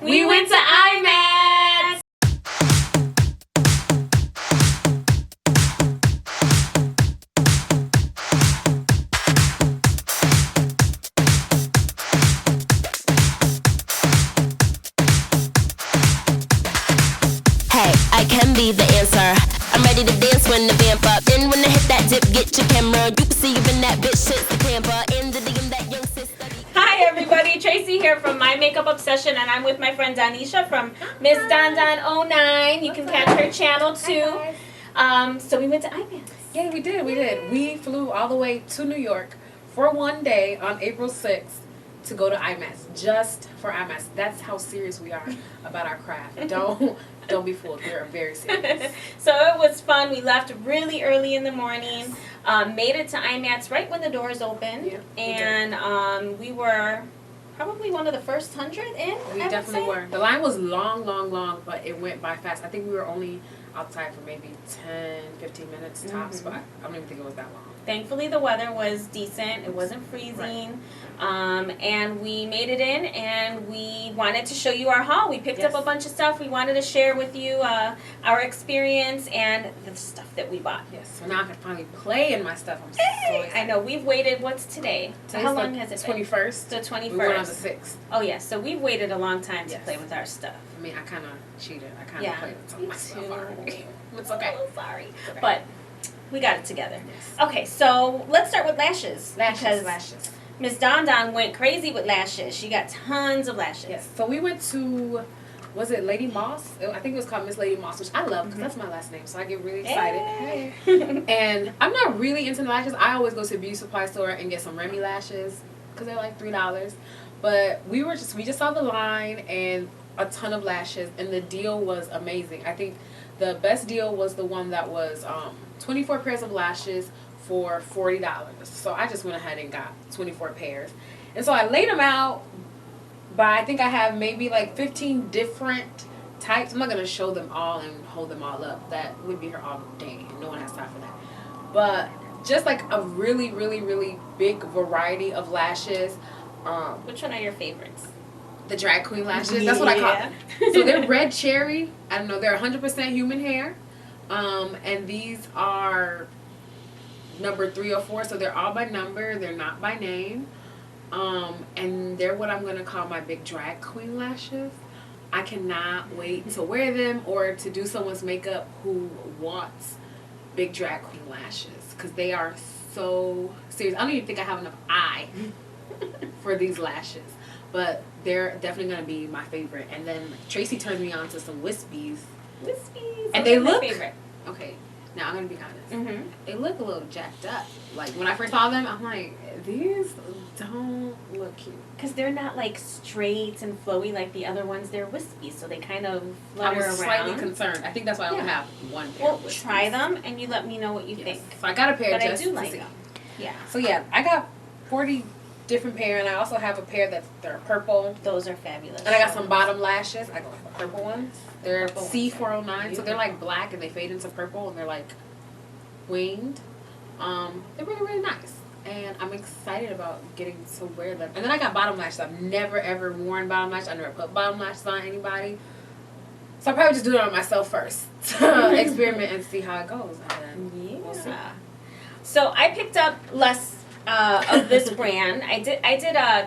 We went to IMATS! Hey, I can be the answer. I'm ready to dance when the vamp up. Then when I hit that dip, get your camera. You can see you in that bitch shit's the camper. In the DM, that young sister. Hi everybody, Tracy here from My Makeup Obsession, and I'm with my friend Danisha from Miss Don Don 09. You can catch her channel too. So we went to IMATS. Yeah, we did. We flew all the way to New York for one day on April 6th to go to IMATS, just for IMATS. That's how serious we are about our craft. Don't be fooled. We're very serious. So it was fun. We left really early in the morning, made it to IMATS right when the doors opened, Yeah, and we were probably one of the first 100 in. We definitely were. The line was long, but it went by fast. I think we were only outside for maybe 10, 15 minutes tops, but I don't even think it was that long. Thankfully, the weather was decent. It wasn't freezing. And we made it in, and we wanted to show you our haul. We picked up a bunch of stuff. We wanted to share with you our experience and the stuff that we bought. Yes, so now I can finally play in my stuff. I'm so excited. I know. We've waited. What's today? How long has it been? 21st. The 21st. We went on the 6th. Oh, yeah. So we've waited a long time to play with our stuff. I mean, I kind of cheated. I kind of played with some of my stuff already. It's I'm okay. so sorry. It's okay. But we got it together. Yes. Okay, so let's start with lashes. Because Lashes. Miss Don Don went crazy with lashes. She got tons of lashes. Yes. So we went to, was it Lady Moss? I think it was called Miss Lady Moss, which I love because that's my last name. So I get really excited. Hey. And I'm not really into lashes. I always go to the beauty supply store and get some Remy lashes because they're like $3. But we just saw the line and a ton of lashes, and the deal was amazing. I think the best deal was the one that was 24 pairs of lashes for $40. So I just went ahead and got 24 pairs. And so I laid them out, but I think I have maybe like 15 different types. I'm not going to show them all and hold them all up. That would be here all day. No one has time for that. But just like a really, really, really big variety of lashes. Which one are your favorites? The drag queen lashes. That's what I call them. So they're red cherry. I don't know. They're 100% human hair. And these are number 3 or 4. So they're all by number. They're not by name. And they're what I'm going to call my big drag queen lashes. I cannot wait to wear them or to do someone's makeup who wants big drag queen lashes. Because they are so serious. I don't even think I have enough eye for these lashes. But they're definitely going to be my favorite. And then Tracy turned me on to some wispies. Wispies. And they my look... favorite. Okay, now I'm going to be honest. Mm-hmm. They look a little jacked up. Like, when I first saw them, I'm like, these don't look cute. Because they're not like straight and flowy like the other ones. They're wispy, so they kind of I flutter was around. slightly concerned. I think that's why I don't have one pair Well, of wispies. try them and you let me know what you think. So I got a pair But just I do to like see. them. Yeah. So yeah, I got 40 different pair, and I also have a pair they're purple. Those are fabulous. And I got some bottom lashes. I got the purple ones. They're Purple ones. C409, so they're like black and they fade into purple and they're like winged. They're really, really nice. And I'm excited about getting to wear them. And then I got bottom lashes. I've never ever worn bottom lashes. I never put bottom lashes on anybody. So I'll probably just do it on myself first. Experiment and see how it goes. And then we'll see. So I picked up less of this brand. I did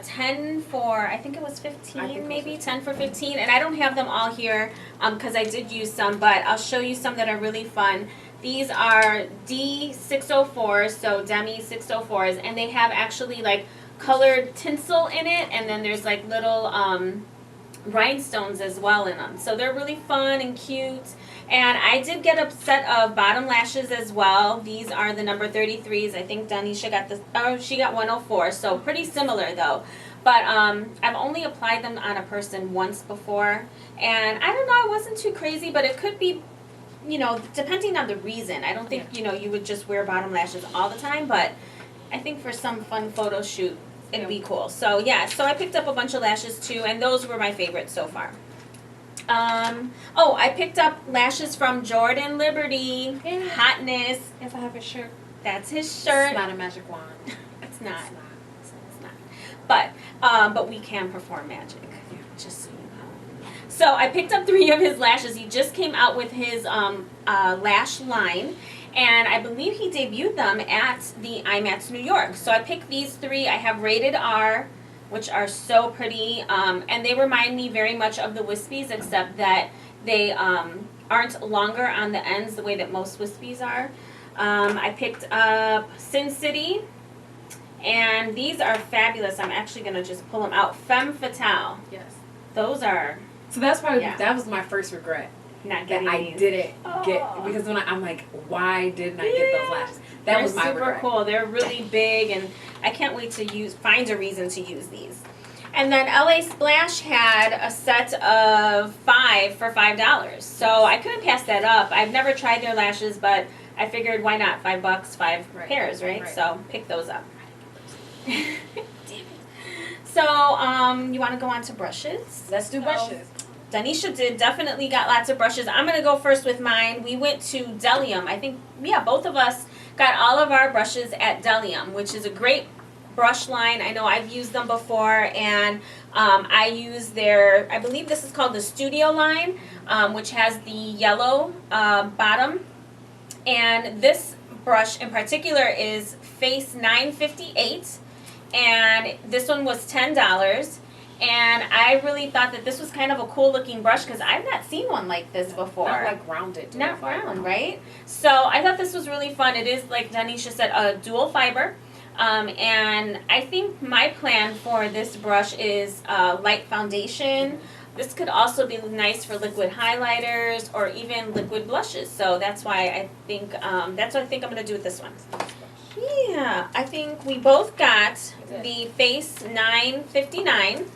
10 for, I think it was 15 maybe, 10 for 15. And I don't have them all here because I did use some, but I'll show you some that are really fun. These are D604s, so Demi 604s, and they have actually like colored tinsel in it, and then there's like little rhinestones as well in them. So they're really fun and cute. And I did get a set of bottom lashes as well. These are the number 33s. I think Danisha got this, oh, she got 104, so pretty similar though. But I've only applied them on a person once before, and I don't know, I wasn't too crazy, but it could be, you know, depending on the reason. I don't think, you know, you would just wear bottom lashes all the time, but I think for some fun photo shoot, it'd be cool. So yeah, so I picked up a bunch of lashes too, and those were my favorites so far. Oh, I picked up lashes from Jordan Liberty. Yeah. Hotness. Yes, I have a shirt. That's his shirt. It's not a magic wand. It's not. It's not. It's not. But we can perform magic. Just so you know. So I picked up 3 of his lashes. He just came out with his lash line. And I believe he debuted them at the IMATS New York. So I picked these 3. I have rated R, which are so pretty. And they remind me very much of the Wispies, except that they aren't longer on the ends the way that most Wispies are. I picked up Sin City. And these are fabulous. I'm actually going to just pull them out. Femme Fatale. Yes. Those are... So that's probably, Yeah. that was my first regret. Not That getting I these. didn't get, Oh. because when I'm like, why didn't I get those lashes? That They're was my super regret. cool. They're really big, and I can't wait to find a reason to use these. And then LA Splash had a set of 5 for $5. So I couldn't pass that up. I've never tried their lashes, but I figured why not? $5, 5 pairs, right? So pick those up. Damn it. So you want to go on to brushes? Let's do brushes. Danisha definitely got lots of brushes. I'm going to go first with mine. We went to Delium. I think, both of us got all of our brushes at Delium, which is a great brush line. I know I've used them before, and I use I believe this is called the Studio line, which has the yellow bottom. And this brush in particular is Face 958, and this one was $10. And I really thought that this was kind of a cool looking brush because I've not seen one like this before. Not like rounded. Not round, right? So I thought this was really fun. It is, like Danisha said, a dual fiber. And I think my plan for this brush is light foundation. This could also be nice for liquid highlighters or even liquid blushes. So that's why I think I'm going to do with this one. Yeah, I think we both got the Face 959.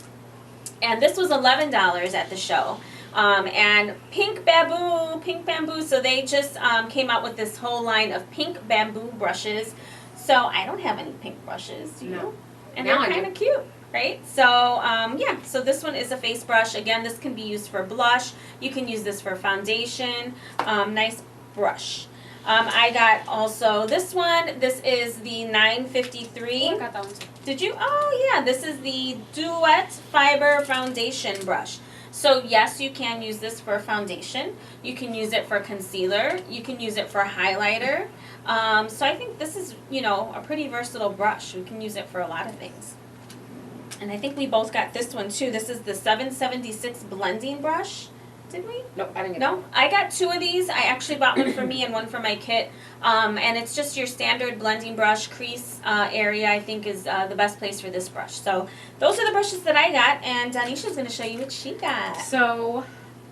And this was $11 at the show. And Pink Bamboo, so they just came out with this whole line of pink bamboo brushes. So I don't have any pink brushes, do you? No. And Now they're I kind of do. cute, right? So so this one is a face brush. Again, this can be used for blush. You can use this for foundation. Nice brush. I got also this one. This is the 953. Oh, I got that one too. Did you? Oh, yeah. This is the Duet Fiber Foundation Brush. So, yes, you can use this for foundation. You can use it for concealer. You can use it for highlighter. So, I think this is, a pretty versatile brush. We can use it for a lot of things. And I think we both got this one, too. This is the 776 Blending Brush. Did we? Nope, I didn't get No, I got 2 of these. I actually bought one for me and one for my kit. And it's just your standard blending brush. Crease area, I think, is the best place for this brush. So those are the brushes that I got, and Danisha's going to show you what she got. So,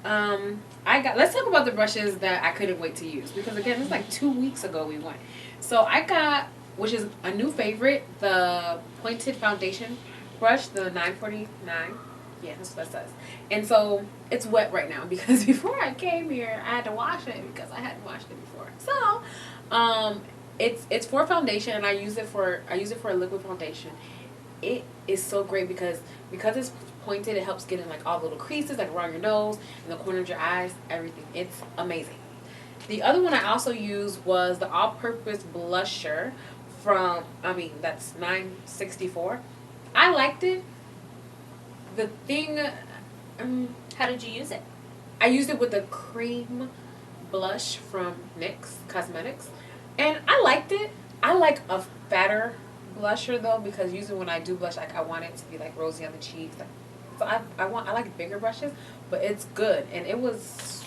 let's talk about the brushes that I couldn't wait to use. Because, again, it's like 2 weeks ago we went. So I got, which is a new favorite, the pointed foundation brush, the 949. Yeah, that's what that says. And so it's wet right now because before I came here, I had to wash it because I hadn't washed it before. So, it's for foundation, and I use it for a liquid foundation. It is so great because it's pointed, it helps get in like all the little creases, like around your nose and the corner of your eyes, everything. It's amazing. The other one I also used was the all-purpose blusher that's 964. I liked it. The thing, How did you use it? I used it with the cream blush from NYX Cosmetics, and I liked it. I like a fatter blusher though, because usually when I do blush, like I want it to be like rosy on the cheeks. So I like bigger brushes, but it's good, and it was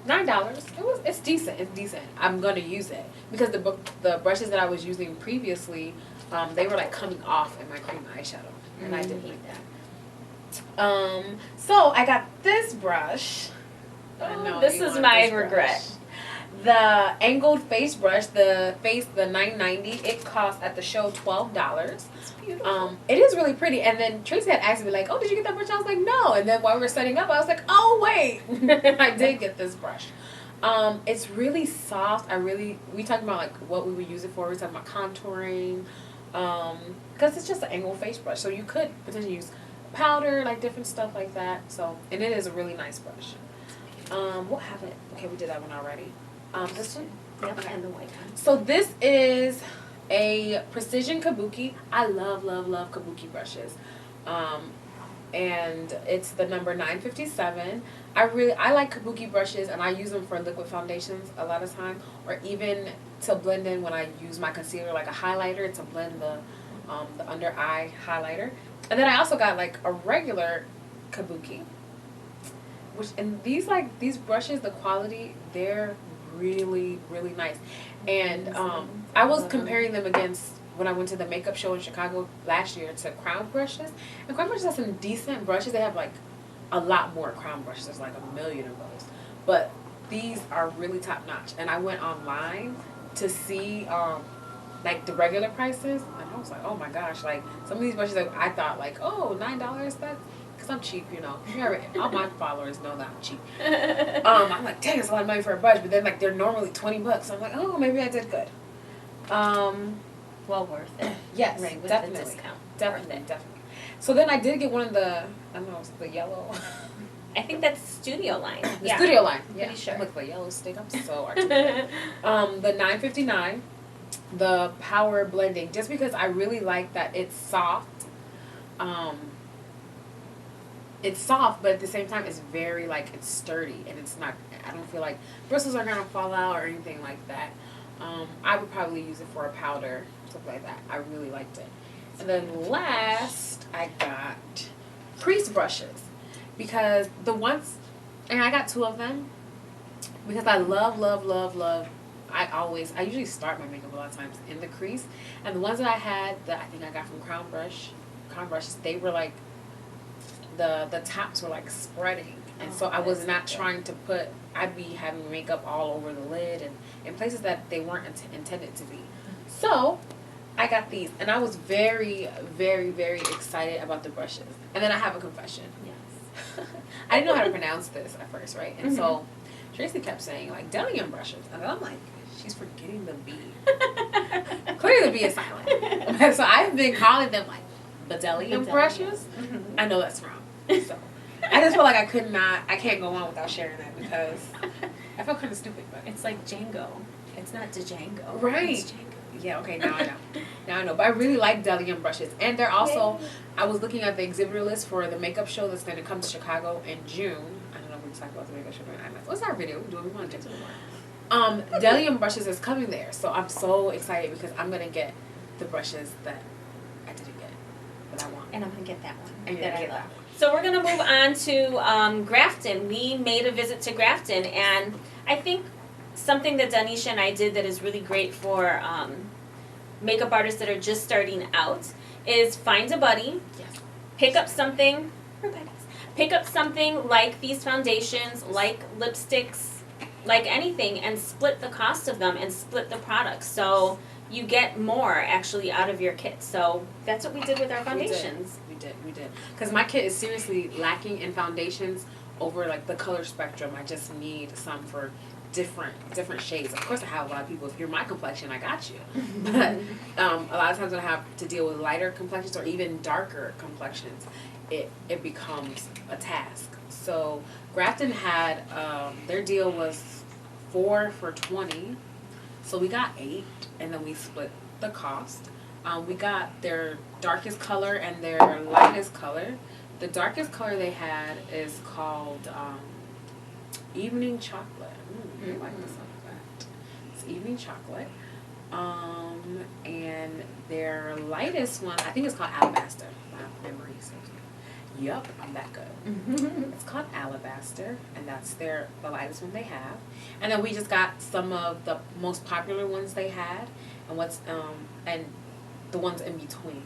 $9. It's decent. It's decent. I'm gonna use it because the brushes that I was using previously, they were like coming off in my cream eyeshadow, and I didn't like that. So I got this brush. This is my regret. The angled face brush, the 990. It cost at the show $12. It's beautiful. It is really pretty. And then Tracy had asked me like, "Oh, did you get that brush?" I was like, "No." And then while we were setting up, I was like, "Oh wait, I did get this brush." It's really soft. We talked about like what we would use it for. We talking about contouring, because it's just an angled face brush. So you could potentially use powder, like different stuff like that. So, and it is a really nice brush. What happened? Okay, we did that one already. This one? Yep, Okay. and the white one. So this is a Precision Kabuki. I love Kabuki brushes. and it's the number 957. I like Kabuki brushes, and I use them for liquid foundations a lot of time, or even to blend in when I use my concealer, like a highlighter to blend the under eye highlighter. And then I also got like a regular Kabuki, which, and these brushes, the quality, they're really, really nice. And I was comparing them against when I went to the makeup show in Chicago last year to Crown brushes. And Crown brushes have some decent brushes. They have like a lot more Crown brushes. There's like a million of those. But these are really top notch. And I went online to see like the regular prices, and I was like, oh my gosh, like some of these brushes, like, I thought like, oh, $9, that's because I'm cheap, you know. All my followers know that I'm cheap. I'm like, dang, it's a lot of money for a brush, but then like they're normally $20. So I'm like, oh, maybe I did good. Well worth it. Yes, right, with definitely, the discount. definitely. So then I did get one of the, I don't know, the yellow. I think that's Studio line. The Studio line. Yeah, pretty sure. With the yellow stick, I'm so articulate. The 959, the power blending, just because I really like that it's soft. It's soft, but at the same time, it's very like it's sturdy, and it's not. I don't feel like bristles are gonna fall out or anything like that. I would probably use it for a powder, stuff like that. I really liked it. And then last, I got crease brushes, because the ones, and I got 2 of them, because I love. I usually start my makeup a lot of times in the crease, and the ones that I had that I think I got from Crown brushes, they were like, the tops were like spreading, and so I was not trying to put. I'd be having makeup all over the lid and in places that they weren't intended to be. So I got these, and I was very, very, very excited about the brushes. And then I have a confession. Yes. I didn't know how to pronounce this at first, right? And so Tracy kept saying like Delium brushes, and I'm like, she's forgetting the B. Clearly the B is silent. So I've been calling them like Bedelium brushes. I know that's wrong. So I just feel like I can't go on without sharing that, because I feel kind of stupid. But It's like Django. It's not Django. right. It's Django. Yeah, okay, now I know. Now I know. But I really like Delium brushes. And they're also, I was looking at the exhibitor list for the makeup show that's going to come to Chicago in June. I don't know if we talk about the makeup show during IMATS. What's our video? Do we want to do more? Delium brushes is coming there. So I'm so excited, because I'm going to get the brushes that I didn't get, that I want. And I'm going to get that one. And you're going to get that one. So we're going to move on to Grafton. We made a visit to Grafton, and I think something that Danisha and I did that is really great for makeup artists that are just starting out is find a buddy, pick up something like these foundations, like lipsticks, like anything, and split the cost of them and split the products. So you get more actually out of your kit. So that's what we did with our foundations. We did. Because my kit is seriously lacking in foundations over like the color spectrum. I just need some for different shades. Of course, I have a lot of people. If you're my complexion, I got you. But a lot of times when I have to deal with lighter complexions or even darker complexions, it becomes a task. So Grafton had their deal was 4 for $20, so we got 8, and then we split the cost. We got their darkest color and their lightest color. The darkest color they had is called Evening Chocolate. I like the sound of that. It's Evening Chocolate. And their lightest one, I think it's called Alabaster. My memory serves me. Yup, I'm that good. It's called Alabaster, and that's the lightest one they have. And then we just got some of the most popular ones they had, and the ones in between.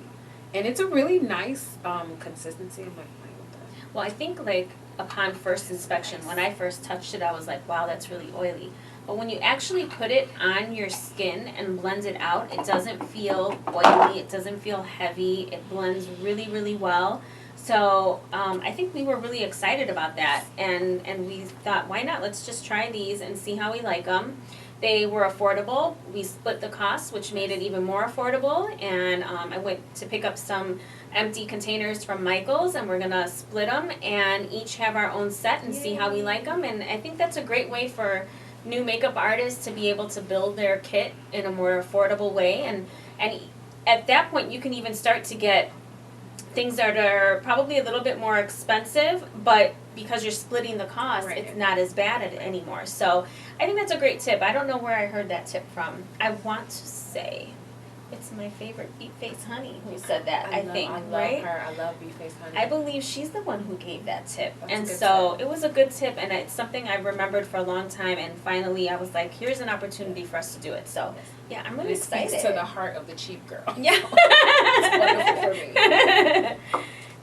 And it's a really nice consistency. I'm like, playing with that. Well, I think like upon first inspection, when I first touched it, I was like, wow, that's really oily. But when you actually put it on your skin and blend it out, it doesn't feel oily, it doesn't feel heavy, it blends really, really well. So I think we were really excited about that, and we thought, why not? Let's just try these and see how we like them. They were affordable. We split the cost, which made it even more affordable. And I went to pick up some empty containers from Michael's, and we're gonna split them and each have our own set and see how we like them. And I think that's a great way for new makeup artists to be able to build their kit in a more affordable way. And at that point, you can even start to get things that are probably a little bit more expensive, but because you're splitting the cost, Right. it's not as bad anymore. So I think that's a great tip. I don't know where I heard that tip from. I want to say it's my favorite Beat Face Honey who said that, I think, I love right? her. I love Beat Face Honey. I believe she's the one who gave that tip. That's a and good so tip. it was a good tip, and it's something I remembered for a long time, and finally I was like, here's an opportunity for us to do it. So yeah, I'm really it excited. speaks to the heart of the cheap girl. Yeah. It's wonderful for me.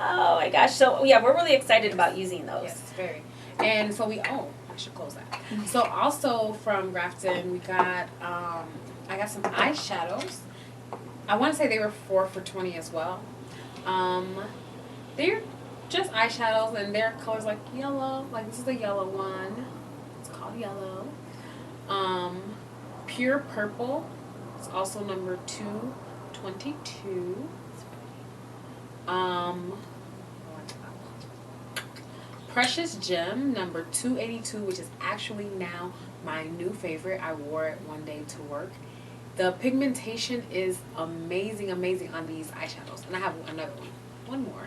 Oh my gosh. So yeah, we're really excited about using those. Yes, very. And so I should close that. So also from Grafton, we got, I got some eyeshadows. I want to say they were 4 for $20 as well. They're just eyeshadows, and their colors like yellow. Like this is the yellow one. It's called yellow. Pure purple. It's also number 222. Precious Gem number 282, which is actually now my new favorite. I wore it one day to work. The pigmentation is amazing on these eyeshadows. And I have another one more.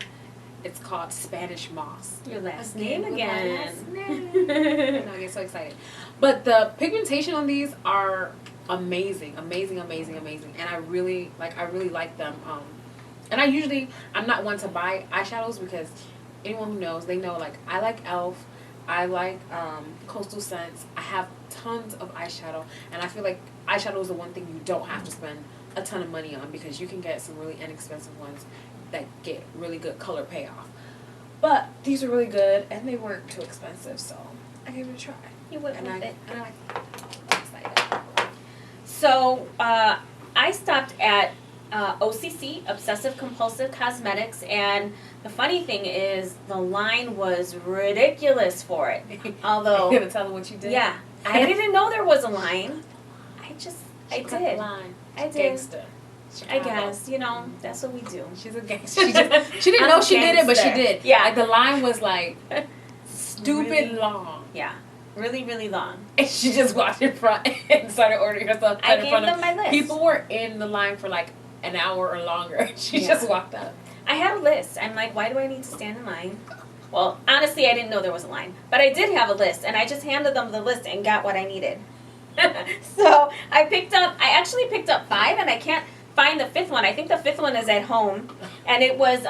It's called Spanish Moss. Your last name again. My last name. I know, I get so excited. But the pigmentation on these are amazing. And I really like them. And I'm not one to buy eyeshadows because anyone who knows, they know, like, I like e.l.f., I like Coastal Scents. I have tons of eyeshadow, and I feel like eyeshadow is the one thing you don't have to spend a ton of money on because you can get some really inexpensive ones that get really good color payoff. But these are really good, and they weren't too expensive, so I gave it a try. You went with it. And I like it. I'm excited. So I stopped at OCC, Obsessive Compulsive Cosmetics, and the funny thing is the line was ridiculous for it. Although, You gonna tell them what you did? yeah, I didn't know there was a line. I Cut the did. line. I did. Gangster. I guess, that's what we do. She's a gangster. She didn't I'm know a she did it, but she gangster. did. Yeah. Like the line was like stupid Really? long. Yeah, really, really long. And she just walked in front and started ordering herself I in gave front them of my list. people were in the line for like an hour or longer. She Yeah. just walked up. I had a list. I'm like, why do I need to stand in line? Well, honestly, I didn't know there was a line. But I did have a list, and I just handed them the list and got what I needed. So I actually picked up 5, and I can't find the 5th one. I think the 5th one is at home. And it was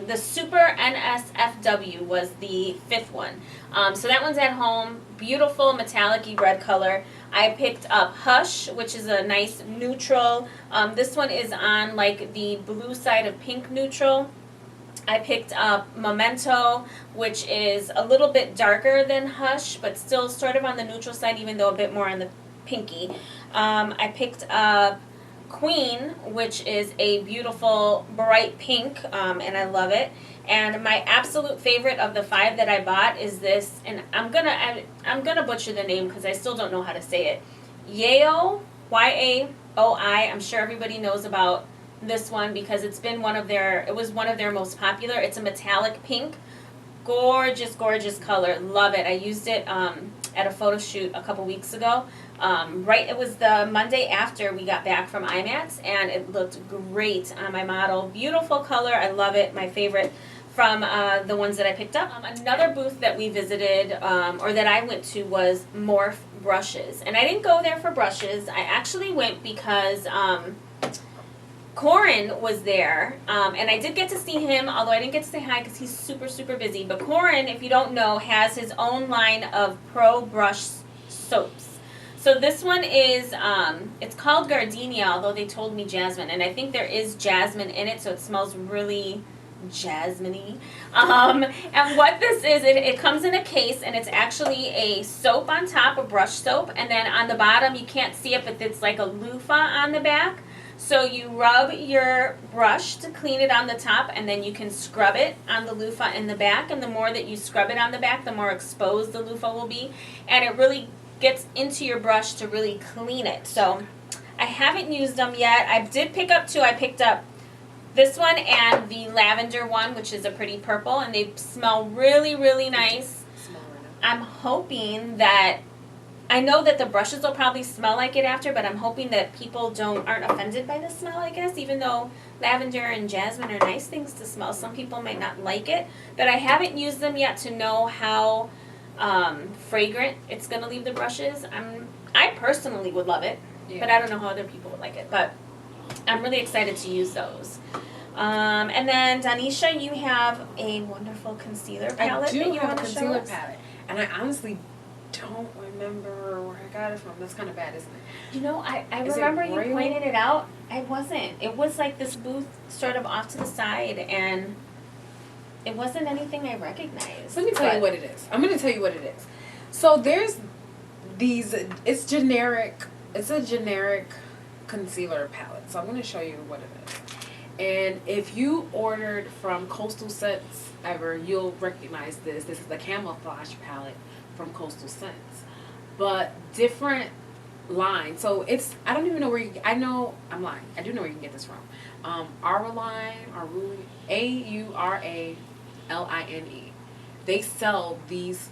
the Super NSFW was the 5th one. So that one's at home. Beautiful metallic-y red color. I picked up Hush, which is a nice neutral. This one is on like the blue side of pink neutral. I picked up Memento, which is a little bit darker than Hush, but still sort of on the neutral side, even though a bit more on the pinky. I picked up Queen, which is a beautiful bright pink, and I love it. And my absolute favorite of the 5 that I bought is this, and I'm gonna butcher the name because I still don't know how to say it. Yaoi, Y-A-O-I. I'm sure everybody knows about this one because it was one of their most popular. It's a metallic pink, gorgeous color. Love it. I used it at a photo shoot a couple weeks ago. It was the Monday after we got back from IMATS, and it looked great on my model. Beautiful color. I love it. My favorite from the ones that I picked up. Another booth that we visited, or that I went to, was Morph Brushes. And I didn't go there for brushes. I actually went because Corin was there, and I did get to see him, although I didn't get to say hi because he's super busy. But Corin, if you don't know, has his own line of Pro Brush soaps. So this one is, it's called Gardenia, although they told me jasmine, and I think there is jasmine in it, so it smells really jasmine-y. And what this is, it comes in a case, and it's actually a soap on top, a brush soap, and then on the bottom, you can't see it, but it's like a loofah on the back. So you rub your brush to clean it on the top, and then you can scrub it on the loofah in the back, and the more that you scrub it on the back, the more exposed the loofah will be, and it really gets into your brush to really clean it. So I haven't used them yet. I did pick up 2. I picked up this one and the lavender one, which is a pretty purple, and they smell really nice. I'm hoping that I know that the brushes will probably smell like it after, but I'm hoping that people aren't offended by the smell, I guess, even though lavender and jasmine are nice things to smell. Some people might not like it, but I haven't used them yet to know how fragrant it's going to leave the brushes. I personally would love it, but I don't know how other people would like it, but I'm really excited to use those. And then, Danisha, you have a wonderful concealer palette. I do that you have a want to show concealer us? palette, and I honestly don't remember where I got it from. That's kind of bad, isn't it? You know, I Is it remember you Royal? pointed it out. I wasn't. It was like this booth sort of off to the side, and it wasn't anything I recognized. Let me tell you what it is. I'm going to tell you what it is. So there's these, it's a generic concealer palette. So I'm going to show you what it is. And if you ordered from Coastal Scents ever, you'll recognize this. This is the Camouflage palette from Coastal Scents. But different line. So it's, I don't even know where I know, I'm lying. I do know where you can get this from. Auraline, Auraline. They sell these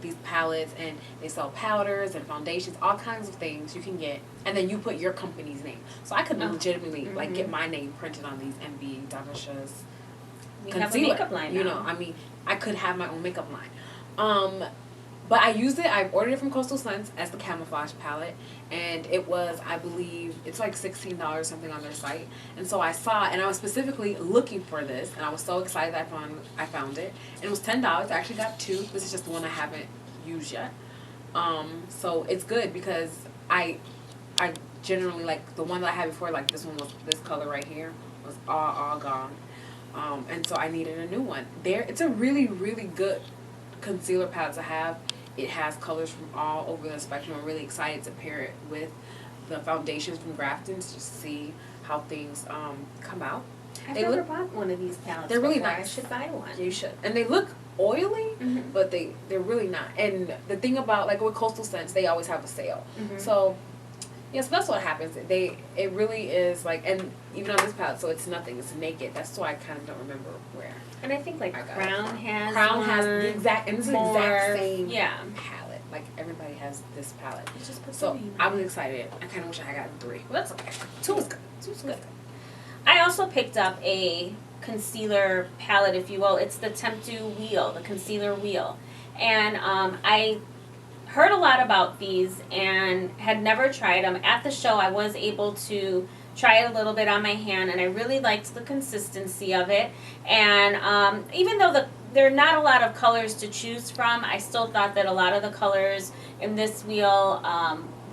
these palettes, and they sell powders and foundations, all kinds of things you can get, and then you put your company's name. So I could legitimately like get my name printed on these and be Danisha's concealer. Have a makeup line now. You know, I mean, I could have my own makeup line. But I used it. I ordered it from Coastal Scents as the Camouflage palette, and it was, I believe, it's like $16 something on their site. And so I saw it, and I was specifically looking for this, and I was so excited that I found it. And it was $10. I actually got two. This is just the one I haven't used yet. So it's good because I generally, like, the one that I had before, like this one was this color right here was all gone. And so I needed a new one. It's a really, really good concealer palette to have. It has colors from all over the spectrum. I'm really excited to pair it with the foundations from Grafton's to see how things come out. I've never bought one of these palettes. They're really before. nice. I should buy one. You should. And they look oily, but they're really not. And the thing about, like with Coastal Scents, they always have a sale. So yeah, so that's what happens. It really is like, and even on this palette, so it's nothing. It's naked. That's why I kind of don't remember where. And I think like Crown has the exact, and it's the exact same palette. Like everybody has this palette. So I was excited. I kind of wish I had gotten 3. Well, that's okay. 2 was good. 2 was good. I also picked up a concealer palette, if you will. It's the Temptu Wheel, the concealer wheel. And I heard a lot about these and had never tried them. At the show, I was able to try it a little bit on my hand, and I really liked the consistency of it. And even though there are not a lot of colors to choose from, I still thought that a lot of the colors in this wheel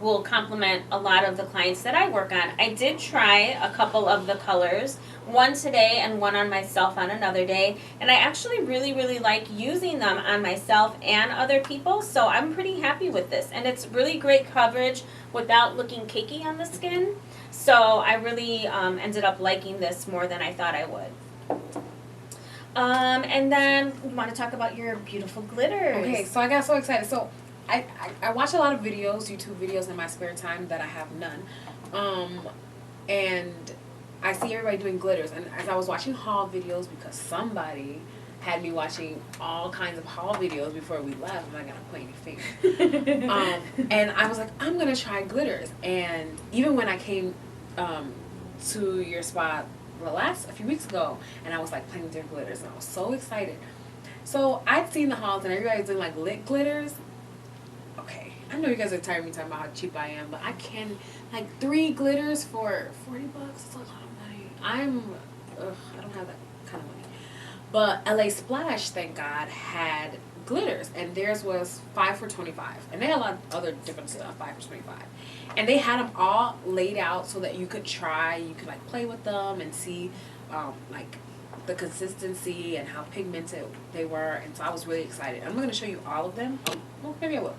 will complement a lot of the clients that I work on. I did try a couple of the colors, one today and one on myself on another day, and I actually really, really like using them on myself and other people, so I'm pretty happy with this. And it's really great coverage without looking cakey on the skin, so I really ended up liking this more than I thought I would. And then we want to talk about your beautiful glitters. Okay, so I got so excited. So I watch a lot of videos, YouTube videos in my spare time that I have none. And I see everybody doing glitters. And as I was watching haul videos, because somebody had me watching all kinds of haul videos before we left, I'm not going to point any fingers. And I was like, I'm going to try glitters. And even when I came to your spot a few weeks ago, and I was like playing with your glitters, and I was so excited. So I'd seen the hauls, and everybody's doing like lit glitters. Okay, I know you guys are tired of me talking about how cheap I am, but I can, like 3 glitters for $40, it's a lot of money. I don't have that kind of money. But LA Splash, thank God, had glitters, and theirs was 5 for $25, and they had a lot of other different stuff, 5 for $25. And they had them all laid out so that you could like play with them and see like the consistency and how pigmented they were. And so I was really excited. I'm not going to show you all of them. Well, maybe I will.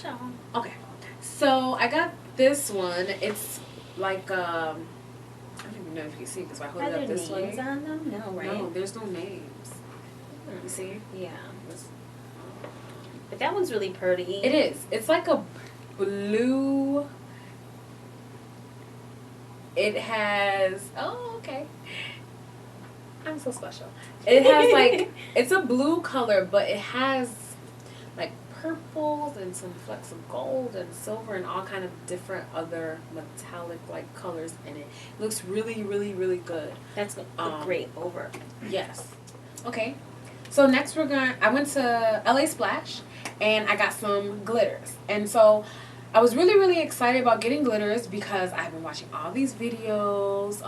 Sure. Okay. So I got this one. It's like, I don't even know if you can see because if I hold it up this way. Are there names on them? No, right? No, there's no names. You see? Yeah. But that one's really pretty. It is. It's like a blue. It has, okay. I'm so special. It has like, it's a blue color, but it has like purples and some flecks of gold and silver and all kind of different other metallic like colors in it. It looks really, really, really good. That's a great over. Yes. Okay. So next I went to LA Splash and I got some glitters. And so I was really, really excited about getting glitters because I've been watching all these videos,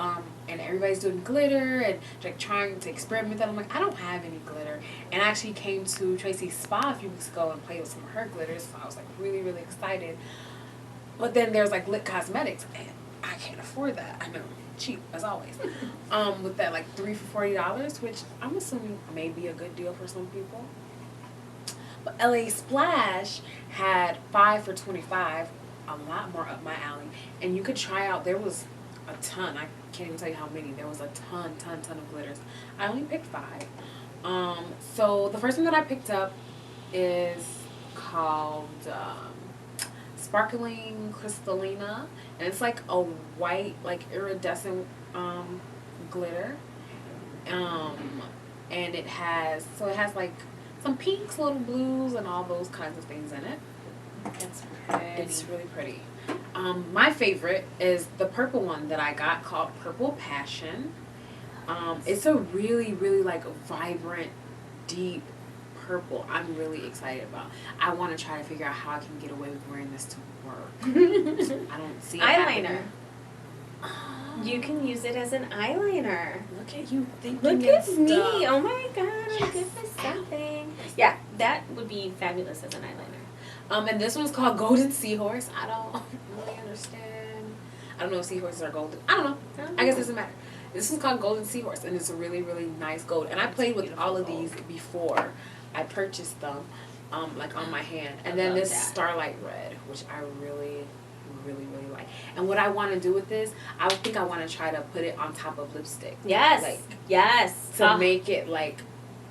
and everybody's doing glitter and like trying to experiment with that. I'm like, I don't have any glitter. And I actually came to Tracy's spa a few weeks ago and played with some of her glitters, so I was like really, really excited. But then there's like Lit Cosmetics, and I can't afford that. I know, cheap as always. With that like 3 for $40, which I'm assuming may be a good deal for some people. But LA Splash had 5 for $25, a lot more up my alley. And you could try out, there was a ton, I can't even tell you how many, there was a ton of glitters. I only picked 5. So the first one that I picked up is called Sparkling Kristalina. And it's like a white, like iridescent glitter. And it has like some pinks, little blues, and all those kinds of things in it. It's pretty. It's really pretty. My favorite is the purple one that I got called Purple Passion. It's a really, really like vibrant, deep purple. I'm really excited about. I want to try to figure out how I can get away with wearing this to work. I don't see it eyeliner. happening. You can use it as an eyeliner. Look at you thinking. Look at and me. stuff. Oh my god, I'm Yes. good for something. Yeah, that would be fabulous as an eyeliner. And this one's called Golden Seahorse. I don't really understand. I don't know if seahorses are golden. I don't know. I guess it doesn't matter. This is called Golden Seahorse, and it's a really, really nice gold. And I played with all of these before I purchased them, like on my hand. And then this Starlight Red, which I really, really, really like. And what I want to do with this, I think I want to try to put it on top of lipstick. Yes. Like, yes. to make it like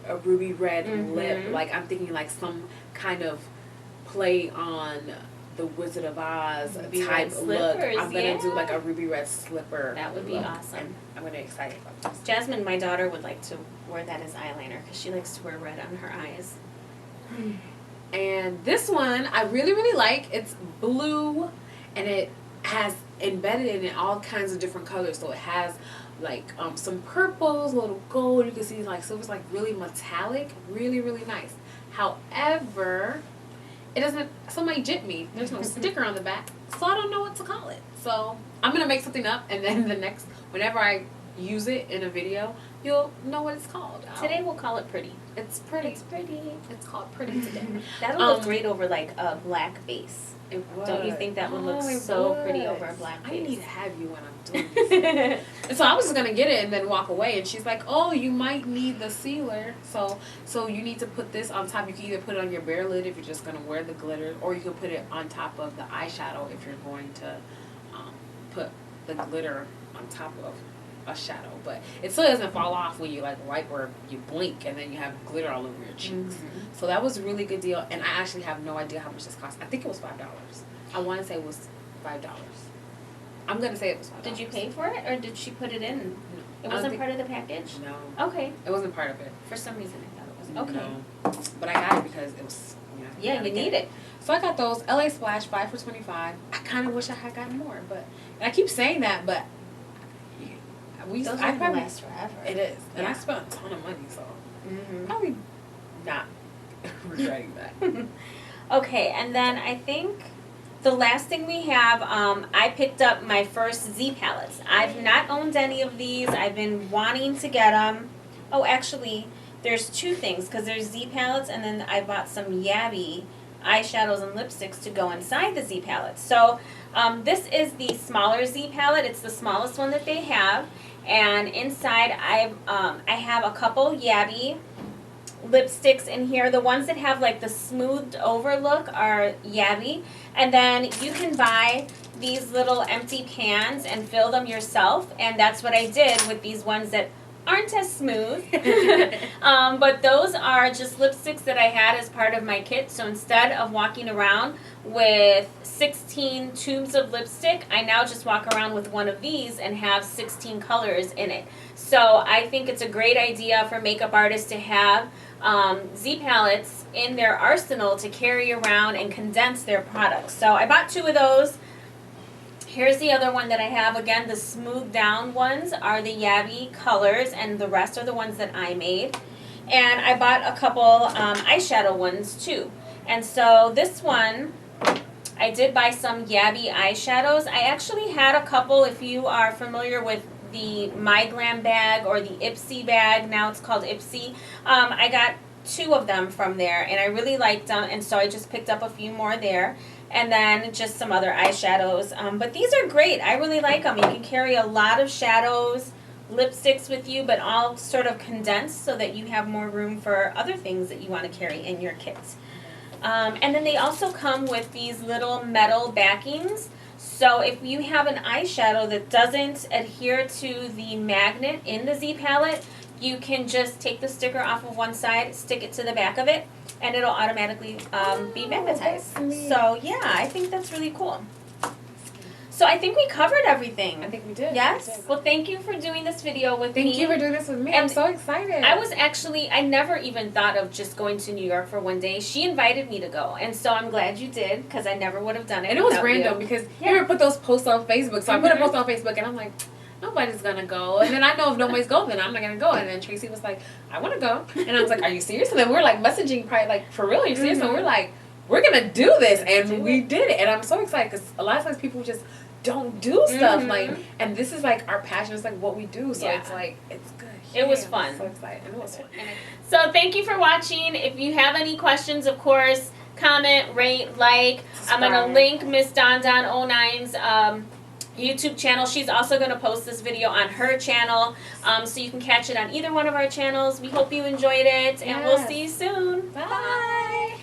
a ruby red Mhm. lip. Like I'm thinking like some kind of play on the Wizard of Oz Ruby type red look. slippers, I'm gonna do yeah. like a ruby red slipper. That would be look. awesome. And I'm really excited about this. Jasmine, my daughter, would like to wear that as eyeliner because she likes to wear red on her eyes. And this one I really, really like. It's blue, and it has embedded in it all kinds of different colors. So it has like some purples, a little gold. You can see like silver's like really metallic, really, really nice. However, it doesn't. Somebody jipped me. There's no sticker on the back, so I don't know what to call it. So I'm gonna make something up, and then whenever I use it in a video, you'll know what it's called. Today we'll call it pretty. It's pretty. It's pretty. It's called pretty today. That'll look great over like a black base. It would. Don't you think that would look it so would. pretty over a black I face? need to have you when I'm doing this. And so I was just gonna get it and then walk away, and she's like, "Oh, you might need the sealer, so you need to put this on top. You can either put it on your bare lid if you're just gonna wear the glitter, or you can put it on top of the eyeshadow if you're going to put the glitter on top of a shadow. But it still doesn't fall off when you like wipe or you blink and then you have glitter all over your cheeks. So that was a really good deal, and I actually have no idea how much this cost. I think it was $5. I want to say it was $5. I'm gonna say it was $5. Did you pay for it, or did she put it in? No. It wasn't part of the package? No. Okay. It wasn't part of it. For some reason I thought it was. Okay. No. But I got it because it was, Yeah, you need it. So I got those LA Splash 5 for $25. I kind of wish I had gotten more, but and I keep saying that, but Those I are gonna probably last forever. it is, and I Yeah. spent a ton of money, so Mm-hmm. probably not regretting that. Okay, and then I think the last thing we have, I picked up my first Z palettes. I've not owned any of these. I've been wanting to get them. Oh, actually, there's two things, because there's Z palettes, and then I bought some Yabby eyeshadows and lipsticks to go inside the Z palettes. So this is the smaller Z palette. It's the smallest one that they have. And inside I have a couple Yabby lipsticks in here. The ones that have like the smoothed over look are Yabby. And then you can buy these little empty pans and fill them yourself. And that's what I did with these ones that aren't as smooth. But those are just lipsticks that I had as part of my kit. So instead of walking around with 16 tubes of lipstick, I now just walk around with one of these and have 16 colors in it. So I think it's a great idea for makeup artists to have Z palettes in their arsenal to carry around and condense their products. So I bought 2 of those. Here's the other one that I have. Again, the smooth down ones are the Yabby colors, and the rest are the ones that I made. And I bought a couple eyeshadow ones too. And so this one, I did buy some Yabby eyeshadows. I actually had a couple, if you are familiar with the My Glam bag or the Ipsy bag, now it's called Ipsy. I got 2 of them from there, and I really liked them, and so I just picked up a few more there. And then just some other eyeshadows. But these are great. I really like them. You can carry a lot of shadows, lipsticks with you, but all sort of condensed so that you have more room for other things that you want to carry in your kit. And then they also come with these little metal backings. So if you have an eyeshadow that doesn't adhere to the magnet in the Z palette, you can just take the sticker off of one side, stick it to the back of it, and it'll automatically be magnetized. So yeah, I think that's really cool. So I think we covered everything. I think we did. Yes? We did. Well, thank you for doing this video with me. Thank you for doing this with me. And I'm so excited. I never even thought of just going to New York for one day. She invited me to go, and so I'm glad you did, because I never would have done it. And it was without random you. because you ever put those posts on Facebook. So I put a post on Facebook, and I'm like, nobody's gonna go. And then I know if nobody's going, then I'm not gonna go. And then Tracy was like, I want to go. And I was like, are you serious? And then we're like messaging, probably like, for real, are you serious? And we're like, we're gonna do this, and we did it. And I'm so excited because a lot of times people just don't do stuff like, and this is like our passion. It's like what we do. So it's like, it's good. It was fun. I'm so excited. It was fun. So thank you for watching. If you have any questions, of course, comment, rate, like. I'm going to link Miss Don 09's YouTube channel. She's also going to post this video on her channel, so you can catch it on either one of our channels. We hope you enjoyed it, and we'll see you soon. Bye.